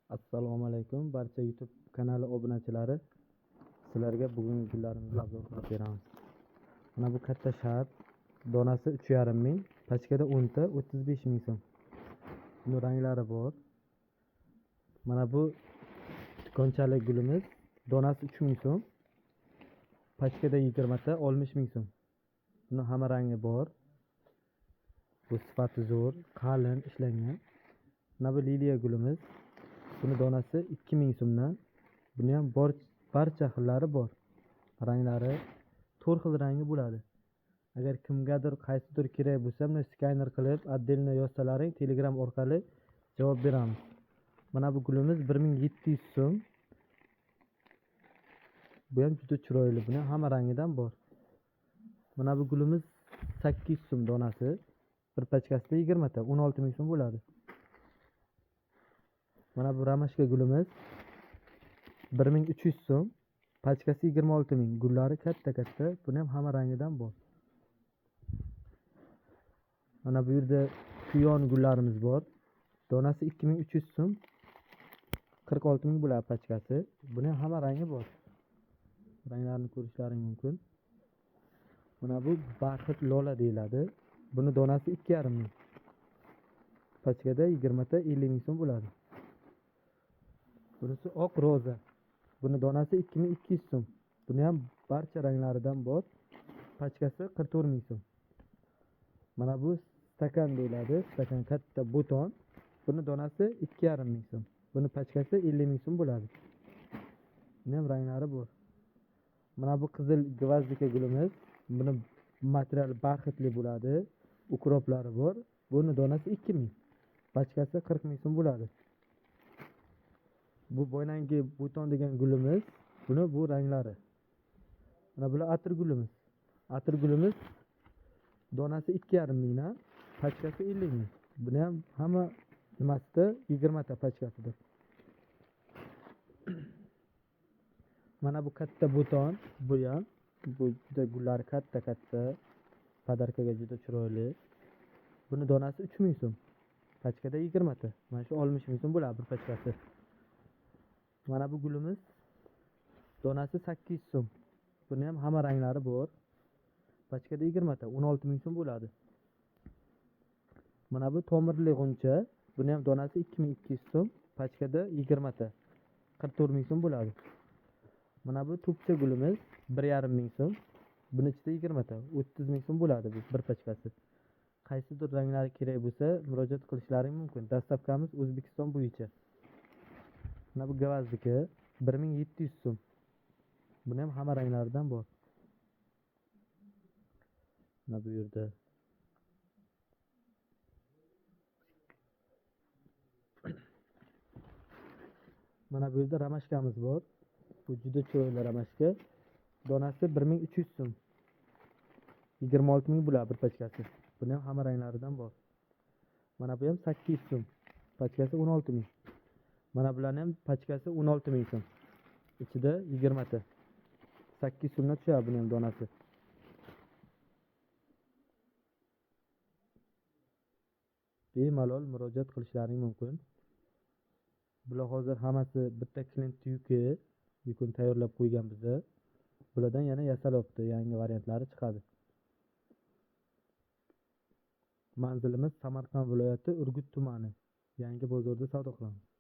Assalomu alaykum barcha YouTube kanali obunachilari. Sizlarga bugungi gullarimizni obzor qilib beramiz. Mana bu katta shart, donasi 3,5 ming, pachkada 10 ta 35 ming so'm. Buni ranglari bor. Mana bu konchalik gulimiz, donasi 3 ming so'm, pachkada 20 ta 60 ming so'm. Buni hamma rangi bor. Bu sifati zo'r, qalin ishlangan. Mana bu liliya gulimiz. Buni donasi 2000 so'mdan. Buni ham barcha xillari bor. Ranglari 4 xil rangi bo'ladi. Agar kimgadir qaysidir kerak bo'lsa, buni skaner qilib, отдельно yozsalaring, Telegram orqali javob beramiz. Mana bu gulimiz 1700 so'm. Bu ham juda chiroyli, buni hamma rangidan bor. Mana bu gulimiz 800 so'm donasi. Bir pachkasida 20 ta, 16 ming so'm bo'ladi. Mana bu ramashka gulimiz 1300 so'm, pachkasi 26 ming. Gullari katta-katta, buni ham hamma rangidan bor. Mana bu yerda kuyon gullarimiz bor. Donasi 2300 so'm, 46 ming bo'ladi pachkasi. Buni ham hamma rangi bor. Ranglarini ko'rishlaring mumkin. Mana bu barxit lola deyiladi. Buni donasi 2,5 ming. Pachkada 20 ta 50 ming so'm bo'ladi. Bunisi oq roza. Buni donasi 2200 so'm. Buni ham barcha ranglaridan bor. Pachkasi 44 ming so'm. Mana bu stakan deyiladi. Stakan katta buton. Buni donasi 2,5 ming so'm. Buni pachkasi 50 ming so'm bo'ladi. Buni ham ranglari bor. Mana bu qizil gvazdika gulimiz. Buni material barxitli bo'ladi. Ukroplari bor. Buni donasi 2000. Pachkasi 40 ming so'm bo'ladi. Bu boynangi buton degan gulimiz. Buni bu ranglari. Mana bular atir gulimiz. Atir gulimiz donasi 2,5 mingdan, pachkasi 50 ming. Buni ham hamma nimasida 20 ta pachkasida. Mana bu katta buton, bu ham bu juda gullari katta-katta, podarkaga juda chiroyli. Buni donasi 3 ming so'm. Pachkada 20 ta. Mana shu 60 ming so'm bo'ladi bir pachkasi. Mana bu gulimiz donasi 800 so'm. Buni ham hamma ranglari bor. Pachkada 20 ta, 16 ming so'm bo'ladi. Mana bu tomirli g'uncha. Buni ham donasi 2200 so'm. Pachkada 20 ta, 44 ming so'm bo'ladi. Mana bu to'pcha gulimiz 1,5 ming so'm. Buni ichida 20 ta, 30 ming so'm bo'ladi bu bir pachkasi. Qaysidir ranglari kerak bo'lsa, murojaat qilishlaring mumkin. Dastavkamiz O'zbekiston bo'yicha. Mana bu gavazdika 1700 so'm. Buni ham hamma ranglaridan bor. Mana bu yerda mana bu yerda ramashkamiz bor. Bu juda chiroyli ramashka. Donasi 1300 so'm. 26 ming bo'ladi bir pachkasi. Buni ham hamma ranglaridan bor. Mana bu ham 800 so'm. Pachkasi 16 ming. Mana bularning ham pachkasi 16 ming so'm. Ichida 20 ta. 800 so'mdan tushadi buni ham donasi. Bemalol murojaat qilishlaring mumkin. Bular hozir hammasi bitta klient yukun tayyorlab qo'ygan biza. Bulardan yana yasalibdi, yangi variantlari chiqadi. Manzilimiz Samarqand viloyati Urgut tumani. Yangi bozorda savdo qilamiz.